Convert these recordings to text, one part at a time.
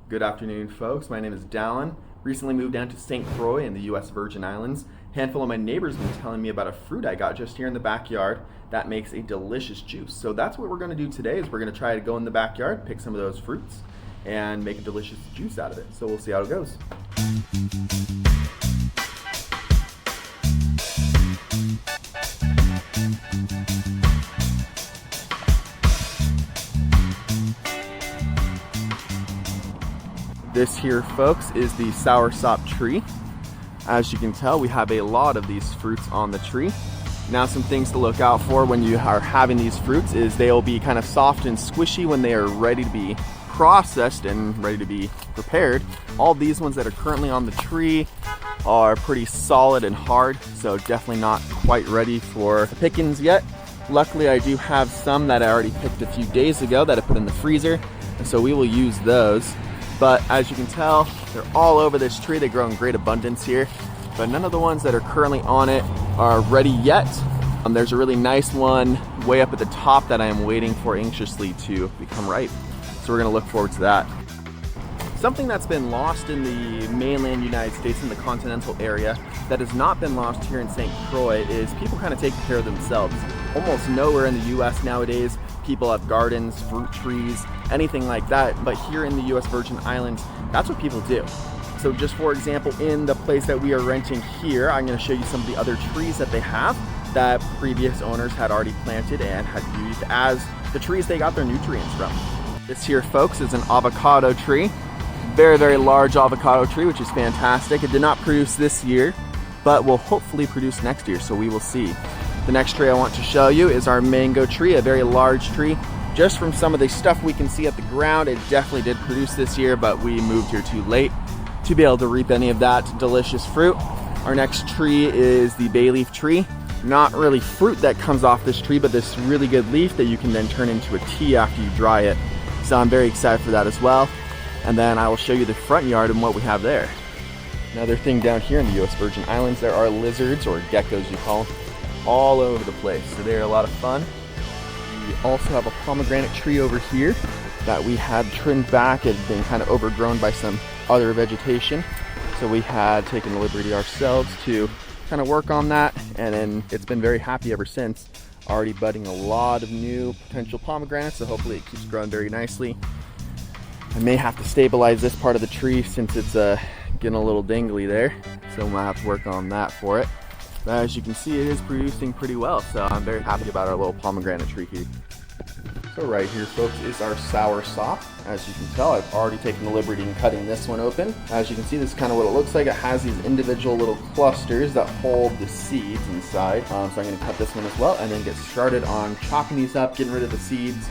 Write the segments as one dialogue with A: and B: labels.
A: Good afternoon, folks. My name is Dallin. Recently moved down to St. Croix in the U.S. Virgin Islands. A handful of my neighbors have been telling me about a fruit I got just here in the backyard that makes a delicious juice. So that's what we're going to do today is we're going to try to go in the backyard, pick some of those fruits, and make a delicious juice out of it. So we'll see how it goes. This here, folks, is the Soursop tree. As you can tell, we have a lot of these fruits on the tree. Now, some things to look out for when you are having these fruits is they'll be kind of soft and squishy when they are ready to be processed and ready to be prepared. All these ones that are currently on the tree are pretty solid and hard, so definitely not quite ready for the pickings yet. Luckily, I do have some that I already picked a few days ago that I put in the freezer, and so we will use those. But as you can tell, they're all over this tree. They grow in great abundance here, but none of the ones that are currently on it are ready yet. There's a really nice one way up at the top that I am waiting for anxiously to become ripe. So we're gonna look forward to that. Something that's been lost in the mainland United States, in the continental area, that has not been lost here in St. Croix is people kind of taking care of themselves. Almost nowhere in the US nowadays, people have gardens, fruit trees, anything like that. But here in the US Virgin Islands, that's what people do. So just for example, in the place that we are renting here, I'm gonna show you some of the other trees that they have that previous owners had already planted and had used as the trees they got their nutrients from. This here, folks, is an avocado tree. Very, very large avocado tree, which is fantastic. It did not produce this year, but will hopefully produce next year, so we will see. The next tree I want to show you is our mango tree, a very large tree. Just from some of the stuff we can see at the ground, it definitely did produce this year, but we moved here too late to be able to reap any of that delicious fruit. Our next tree is the bay leaf tree. Not really fruit that comes off this tree, but this really good leaf that you can then turn into a tea after you dry it. So I'm very excited for that as well. And then I will show you the front yard and what we have there. Another thing down here in the US Virgin Islands, there are lizards, or geckos you call them, all over the place. So they're a lot of fun. We also have a pomegranate tree over here that we had trimmed back. It had been kind of overgrown by some other vegetation. So we had taken the liberty ourselves to kind of work on that. And then it's been very happy ever since. Already budding a lot of new potential pomegranates. So hopefully it keeps growing very nicely. I may have to stabilize this part of the tree since it's getting a little dangly there. So we might have to work on that for it. But as you can see, it is producing pretty well. So I'm very happy about our little pomegranate tree here. So right here, folks, is our Soursop. As you can tell, I've already taken the liberty in cutting this one open. As you can see, this is kind of what it looks like. It has these individual little clusters that hold the seeds inside. So I'm going to cut this one as well and then get started on chopping these up, getting rid of the seeds.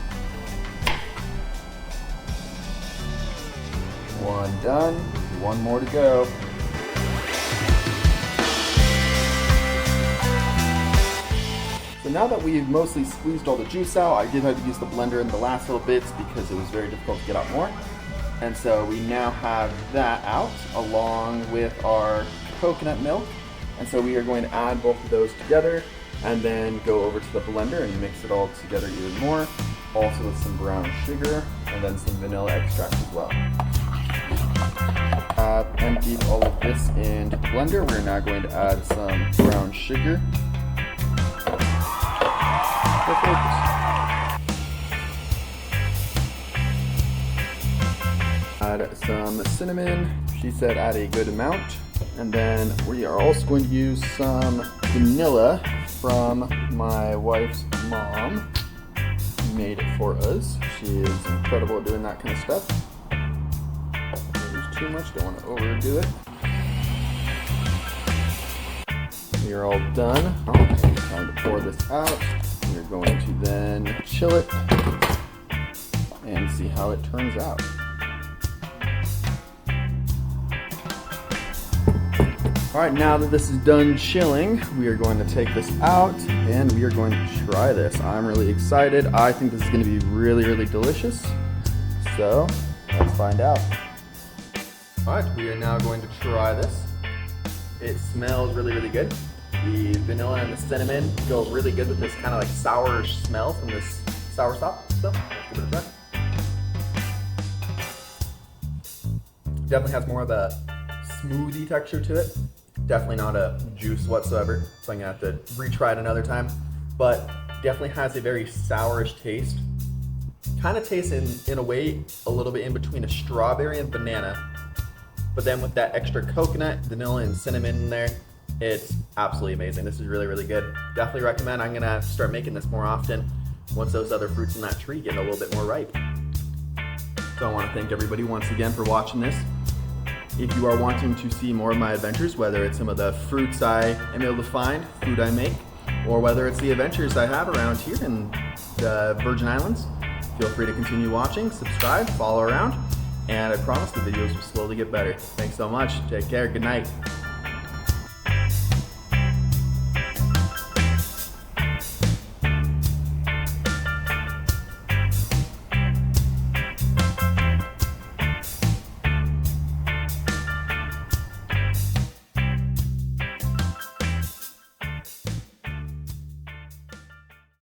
A: One done, one more to go. So now that we've mostly squeezed all the juice out, I did have to use the blender in the last little bits because it was very difficult to get out more. And so we now have that out along with our coconut milk. And so we are going to add both of those together and then go over to the blender and mix it all together even more. Also with some brown sugar and then some vanilla extract as well. I've emptied all of this into the blender. We're now going to add some brown sugar. Add some cinnamon. She said add a good amount. And then we are also going to use some vanilla from my wife's mom. She made it for us. She is incredible at doing that kind of stuff. Too much, don't want to overdo it. We are all done. Okay, time to pour this out. We're going to then chill it and see how it turns out. All right, now that this is done chilling, we are going to take this out and we are going to try this. I'm really excited. I think this is going to be really, really delicious. So let's find out. All right, we are now going to try this. It smells really, really good. The vanilla and the cinnamon go really good with this kind of like sour smell from this Soursop. So let's give it a try. Definitely has more of a smoothie texture to it. Definitely not a juice whatsoever, so I'm gonna have to retry it another time. But definitely has a very sourish taste. Kind of tastes in a way a little bit in between a strawberry and banana. But then with that extra coconut, vanilla, and cinnamon in there, it's absolutely amazing. This is really, really good. Definitely recommend. I'm gonna start making this more often once those other fruits in that tree get a little bit more ripe. So I want to thank everybody once again for watching this. If you are wanting to see more of my adventures, whether it's some of the fruits I am able to find, food I make, or whether it's the adventures I have around here in the Virgin Islands, feel free to continue watching, subscribe, follow around, and I promise the videos will slowly get better. Thanks so much. Take care. Good night.